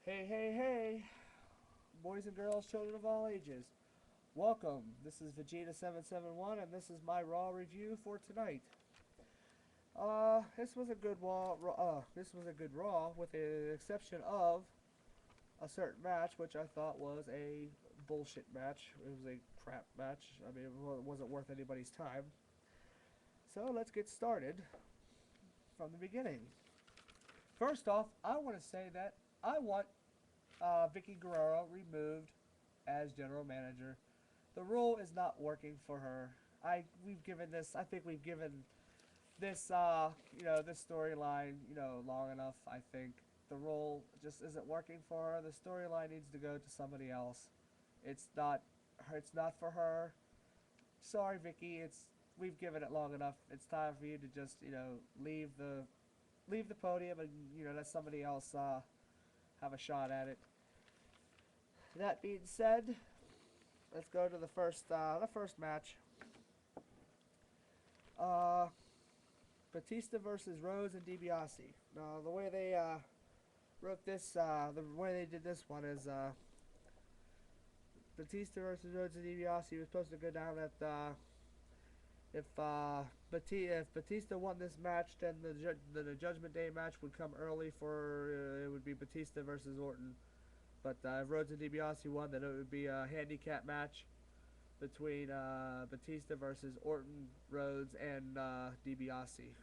Hey, hey, hey, boys and girls, children of all ages. Welcome. This is Vegeta771, and this is my Raw review for tonight. This was a good Raw, with the exception of a certain match, which I thought was a bullshit match. It was a crap match. I mean, it wasn't worth anybody's time. So let's get started from the beginning. First off, I want to say that I want Vicky Guerrero removed as general manager. The role is not working for her. I think we've given this this storyline, long enough. I think the role just isn't working for her. The storyline needs to go to somebody else. It's not for her. Sorry, Vicky. We've given it long enough. It's time for you to just, leave the podium and, let somebody else have a shot at it. That being said, let's go to the first match. Uh, Batista versus Rhodes and DiBiase. Now, the way they the way they did this one is Batista versus Rhodes and DiBiase was supposed to go down at if Batista won this match, then the Judgment Day match would come early for it would be Batista versus Orton. But if Rhodes and DiBiase won, then it would be a handicap match between Batista versus Orton, Rhodes, and DiBiase.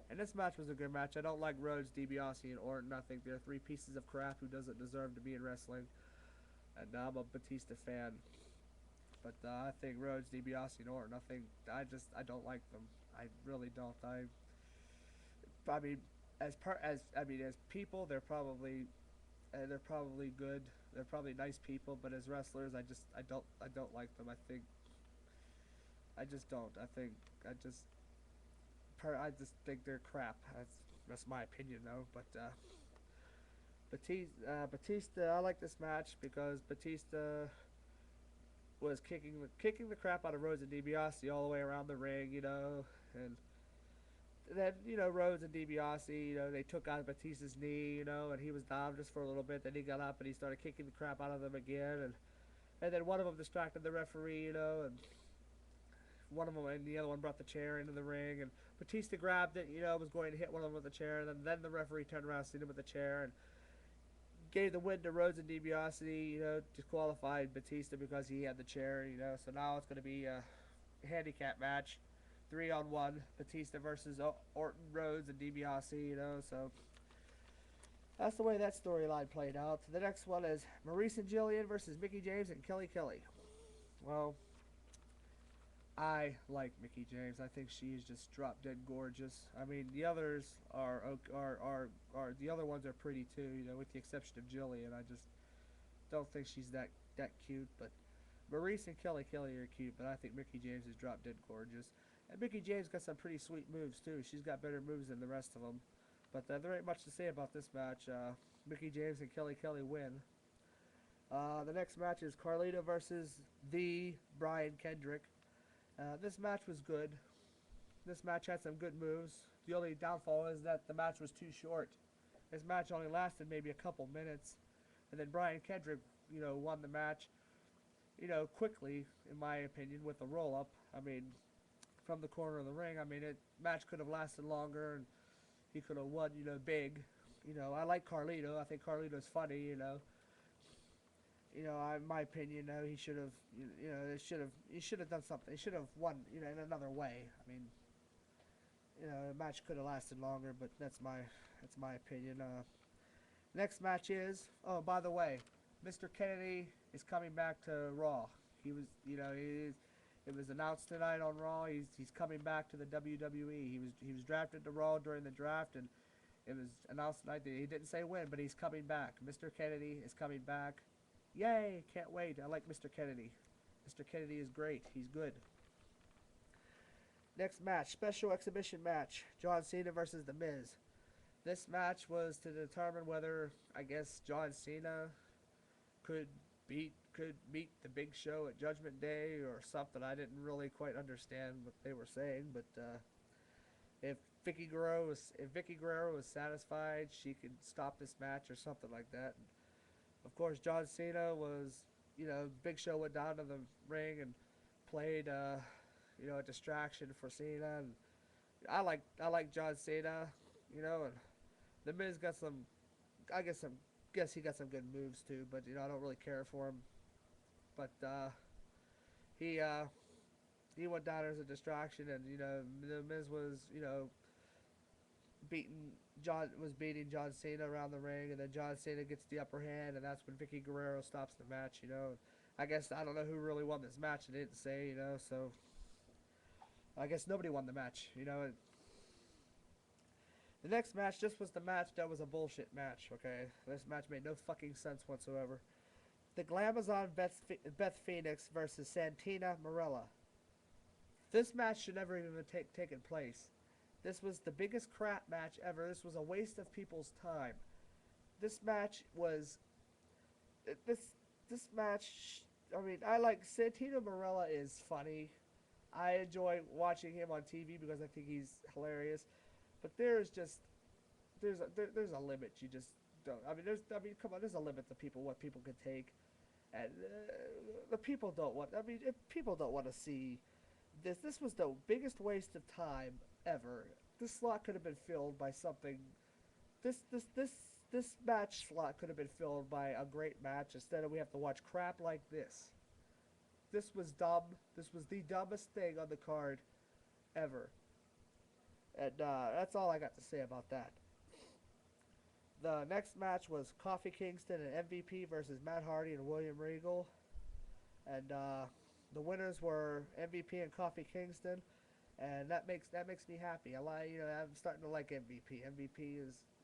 And this match was a good match. I don't like Rhodes, DiBiase, and Orton. I think they're three pieces of crap who doesn't deserve to be in wrestling. And I'm a Batista fan. But I think Rhodes, DiBiase, and Orton. I don't like them. I really don't. I mean, as people, they're probably good. They're probably nice people. But as wrestlers, I don't like them. I just don't. I just think they're crap. That's my opinion though. But Batista, I like this match because Batista was kicking the crap out of Rhodes and DiBiase all the way around the ring, and then Rhodes and DiBiase, they took out Batista's knee, and he was down just for a little bit. Then he got up and he started kicking the crap out of them again, and then one of them distracted the referee, and one of them and the other one brought the chair into the ring, and Batista grabbed it, was going to hit one of them with the chair, and then the referee turned around, seen him with the chair, and gave the win to Rhodes and DiBiase, disqualified Batista because he had the chair, so now it's going to be a handicap match, 3-on-1, Batista versus Orton, Rhodes, and DiBiase, so that's the way that storyline played out. The next one is Maurice and Jillian versus Mickie James and Kelly Kelly. Well, I like Mickie James. I think she is just drop dead gorgeous. I mean, the others are the other ones are pretty too. With the exception of Jillian, I just don't think she's that cute. But Maurice and Kelly Kelly are cute, but I think Mickie James is drop dead gorgeous. And Mickie James got some pretty sweet moves too. She's got better moves than the rest of them. But there ain't much to say about this match. Mickie James and Kelly Kelly win. The next match is Carlito versus the Brian Kendrick. This match was good. This match had some good moves. The only downfall is that the match was too short. This match only lasted maybe a couple minutes, and then Brian Kendrick, won the match, quickly, in my opinion, with a roll up. I mean, from the corner of the ring. I mean, it match could have lasted longer, and he could have won, big. I like Carlito. I think Carlito's funny. In my opinion, he should have, he should have done something. He should have won, in another way. I mean, the match could have lasted longer, but that's my opinion. Next match is, oh, by the way, Mr. Kennedy is coming back to Raw. He was, it was announced tonight on Raw. He's coming back to the WWE. He was drafted to Raw during the draft, and it was announced tonight that he didn't say when, but he's coming back. Mr. Kennedy is coming back. Yay! Can't wait. I like Mr. Kennedy. Mr. Kennedy is great. He's good. Next match, special exhibition match, John Cena versus The Miz. This match was to determine whether, I guess, John Cena could meet the Big Show at Judgment Day or something. I didn't really quite understand what they were saying, but if Vicky Guerrero was satisfied, she could stop this match or something like that. Of course, John Cena was, Big Show went down to the ring and played, a distraction for Cena. And I like John Cena, and the Miz got some. I guess he got some good moves too, but I don't really care for him. But he uh, he went down as a distraction, and the Miz was beating beating John Cena around the ring, and then John Cena gets the upper hand, and that's when Vicky Guerrero stops the match. I guess I don't know who really won this match. They didn't say, so I guess nobody won the match. The next match just was the match that was a bullshit match. Okay, this match made no fucking sense whatsoever. The Glamazon Beth Phoenix versus Santina Marella. This match should never even have taken place. This was the biggest crap match ever. This was a waste of people's time. This match was this match. I mean, I like Santino Marella is funny. I enjoy watching him on TV because I think he's hilarious. But there's a limit. You just don't. Come on. There's a limit to what people can take, and the people don't want. If people don't want to see this. This was the biggest waste of time ever. This slot could have been filled by something. This match slot could have been filled by a great match. Instead of we have to watch crap like this. This was dumb. This was the dumbest thing on the card ever. And that's all I got to say about that. The next match was Kofi Kingston and MVP versus Matt Hardy and William Regal. And the winners were MVP and Kofi Kingston. And that makes me happy. I'm starting to like MVP. MVP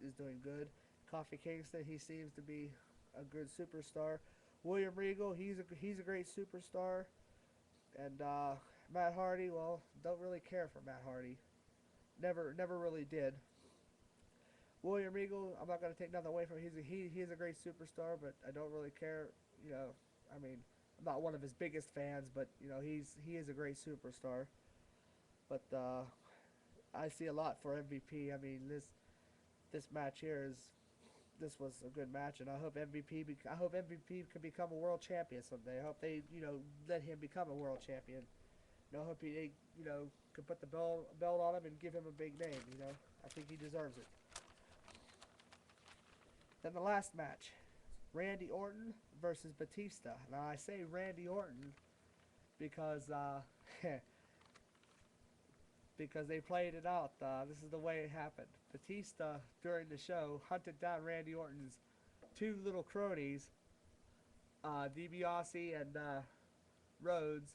is doing good. Kofi Kingston, he seems to be a good superstar. William Regal, he's a great superstar. And Matt Hardy, well, don't really care for Matt Hardy. Never really did. William Regal, I'm not going to take nothing away from him. He's a great superstar, but I don't really care. I'm not one of his biggest fans, but he is a great superstar. But I see a lot for MVP. I mean, this match here this was a good match, and I hope MVP can become a world champion someday. I hope they let him become a world champion. I hope he can put the belt on him and give him a big name. I think he deserves it. Then the last match, Randy Orton versus Batista. Now I say Randy Orton because because they played it out. This is the way it happened. Batista, during the show, hunted down Randy Orton's two little cronies, DiBiase and Rhodes,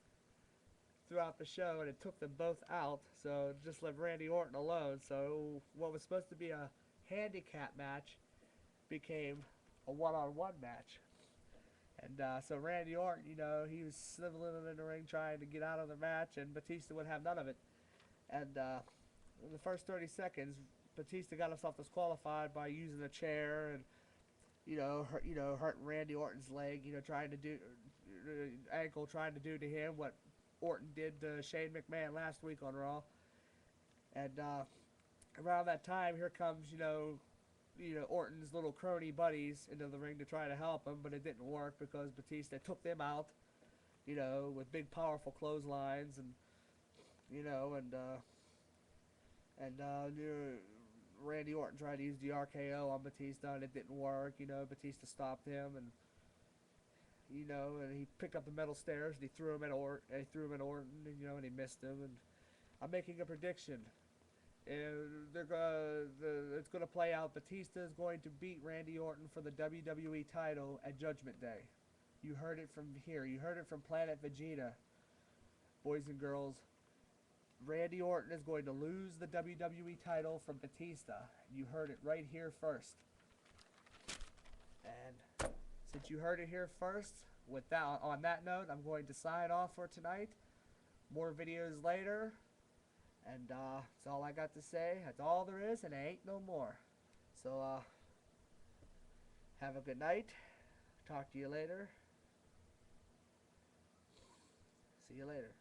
throughout the show, and it took them both out, so just left Randy Orton alone. So what was supposed to be a handicap match became a one-on-one match. And so Randy Orton, he was sniveling in the ring trying to get out of the match, and Batista would have none of it. And in the first 30 seconds, Batista got himself disqualified by using a chair and, hurting Randy Orton's leg, trying to do ankle, trying to do to him what Orton did to Shane McMahon last week on Raw. And around that time, here comes, Orton's little crony buddies into the ring to try to help him, but it didn't work because Batista took them out, with big, powerful clotheslines and, Randy Orton tried to use the RKO on Batista and it didn't work. Batista stopped him and he picked up the metal stairs and he threw him at Orton and he missed him. And I'm making a prediction. It's going to play out. Batista is going to beat Randy Orton for the WWE title at Judgment Day. You heard it from here. You heard it from Planet Vegeta, boys and girls. Randy Orton is going to lose the WWE title from Batista. You heard it right here first. And since you heard it here first, on that note, I'm going to sign off for tonight. More videos later. And that's all I got to say. That's all there is, and there ain't no more. So, have a good night. Talk to you later. See you later.